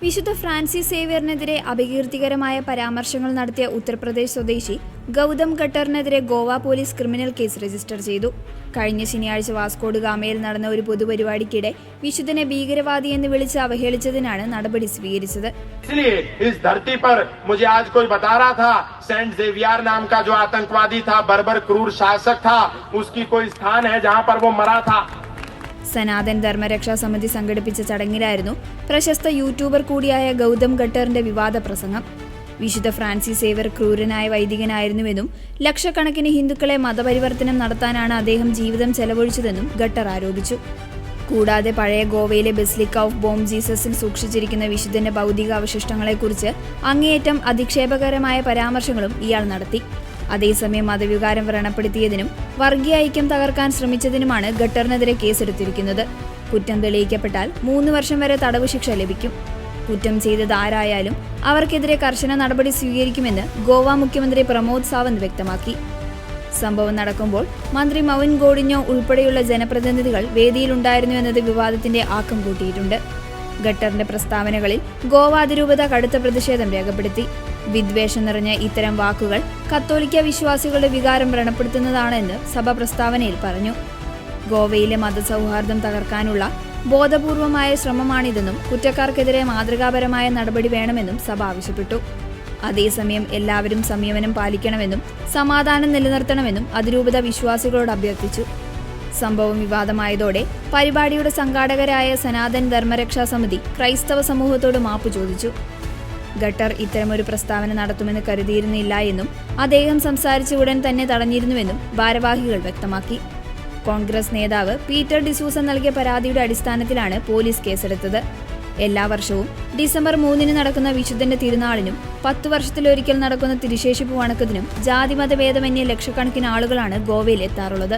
വിശുദ്ധ ഫ്രാൻസിസ് സേവ്യറിനെതിരെ അപകീർത്തികരമായ പരാമർശങ്ങൾ നടത്തിയ ഉത്തർപ്രദേശ് സ്വദേശി ഗൗതം ഖട്ടറിനെതിരെ Goa police criminal case register ചെയ്തു. കഴിഞ്ഞ ശനിയാഴ്ച വാസ്കോഡ് ഗാമയിൽ നടന്ന ഒരു പൊതുപരിപാടിക്കിടെ വിശുദ്ധനെ ഭീകരവാദി എന്ന് വിളിച്ച് അവഹേളിച്ചതിനാണ് നടപടി സ്വീകരിച്ചത്. इस धरती पर मुझे आज कोई बता रहा था सेंट जेवियर नाम का जो आतंकवादी था, बर्बर क्रूर शासक था, उसकी कोई स्थान है जहां पर वो मरा था. സനാതൻ ധർമ്മരക്ഷാ സമിതി സംഘടിപ്പിച്ച ചടങ്ങിലായിരുന്നു പ്രശസ്ത യൂട്യൂബർ കൂടിയായ ഗൗതം ഖട്ടറിന്റെ വിവാദ പ്രസംഗം. വിശുദ്ധ ഫ്രാൻസിസ് സേവ്യർ ക്രൂരനായ വൈദികനായിരുന്നുവെന്നും ലക്ഷക്കണക്കിന് ഹിന്ദുക്കളെ മതപരിവർത്തനം നടത്താനാണ് അദ്ദേഹം ജീവിതം ചെലവഴിച്ചതെന്നും ഖട്ടർ ആരോപിച്ചു. കൂടാതെ പഴയ ഗോവയിലെ ബസിലിക്ക ഓഫ് ബോം ജീസസിൽ സൂക്ഷിച്ചിരിക്കുന്ന വിശുദ്ധന്റെ ഭൗതിക അവശിഷ്ടങ്ങളെക്കുറിച്ച് അങ്ങേയറ്റം അധിക്ഷേപകരമായ പരാമർശങ്ങളും ഇയാൾ നടത്തി. അതേസമയം മതവികാരം വ്രണപ്പെടുത്തിയതിനും വർഗീയ ഐക്യം തകർക്കാൻ ശ്രമിച്ചതിനുമാണ് ഖട്ടറിനെതിരെ കേസെടുത്തിരിക്കുന്നത്. കുറ്റം തെളിയിക്കപ്പെട്ടാൽ 3 വർഷം വരെ തടവ് ശിക്ഷ ലഭിക്കും. കുറ്റം ചെയ്തത് ആരായാലും അവർക്കെതിരെ കർശന നടപടി സ്വീകരിക്കുമെന്ന് ഗോവ മുഖ്യമന്ത്രി പ്രമോദ് സാവന്ത് വ്യക്തമാക്കി. സംഭവം നടക്കുമ്പോൾ മന്ത്രി മൗൻ ഗോഡിഞ്ഞോ ഉൾപ്പെടെയുള്ള ജനപ്രതിനിധികൾ വേദിയിലുണ്ടായിരുന്നു എന്നത് വിവാദത്തിന്റെ ആക്കം കൂട്ടിയിട്ടുണ്ട്. ഖട്ടറിന്റെ പ്രസ്താവനകളിൽ ഗോവ അതിരൂപത കടുത്ത പ്രതിഷേധം രേഖപ്പെടുത്തി. വിദ്വേഷം നിറഞ്ഞ ഇത്തരം വാക്കുകൾ കത്തോലിക്ക വിശ്വാസികളുടെ വികാരം വ്രണപ്പെടുത്തുന്നതാണെന്ന് സഭ പ്രസ്താവനയിൽ പറഞ്ഞു. ഗോവയിലെ മതസൗഹാർദ്ദം തകർക്കാനുള്ള ബോധപൂർവമായ ശ്രമമാണിതെന്നും കുറ്റക്കാർക്കെതിരെ മാതൃകാപരമായ നടപടി വേണമെന്നും സഭ ആവശ്യപ്പെട്ടു. അതേസമയം എല്ലാവരും സംയമനം പാലിക്കണമെന്നും സമാധാനം നിലനിർത്തണമെന്നും അതിരൂപത വിശ്വാസികളോട് അഭ്യർത്ഥിച്ചു. സംഭവം വിവാദമായതോടെ പരിപാടിയുടെ സംഘാടകരായ സനാതൻ ധർമ്മരക്ഷാ സമിതി ക്രൈസ്തവ സമൂഹത്തോട് മാപ്പ് ചോദിച്ചു. ഖട്ടർ ഇത്തരമൊരു പ്രസ്താവന നടത്തുമെന്ന് കരുതിയിരുന്നില്ല എന്നും അദ്ദേഹം സംസാരിച്ച ഉടൻ തന്നെ തടഞ്ഞിരുന്നുവെന്നും ഭാരവാഹികൾ വ്യക്തമാക്കി. കോൺഗ്രസ് നേതാവ് പീറ്റർ ഡിസൂസ നൽകിയ പരാതിയുടെ അടിസ്ഥാനത്തിലാണ് പോലീസ് കേസെടുത്തത്. എല്ലാ വർഷവും ഡിസംബർ 3 നടക്കുന്ന വിശുദ്ധന്റെ തിരുനാളിനും 10 വർഷത്തിലൊരിക്കൽ നടക്കുന്ന തിരുശേഷിപ്പ് വണക്കത്തിനും ജാതിമത ഭേദമന്യേ ലക്ഷക്കണക്കിന് ആളുകളാണ് ഗോവയിൽ എത്താറുള്ളത്.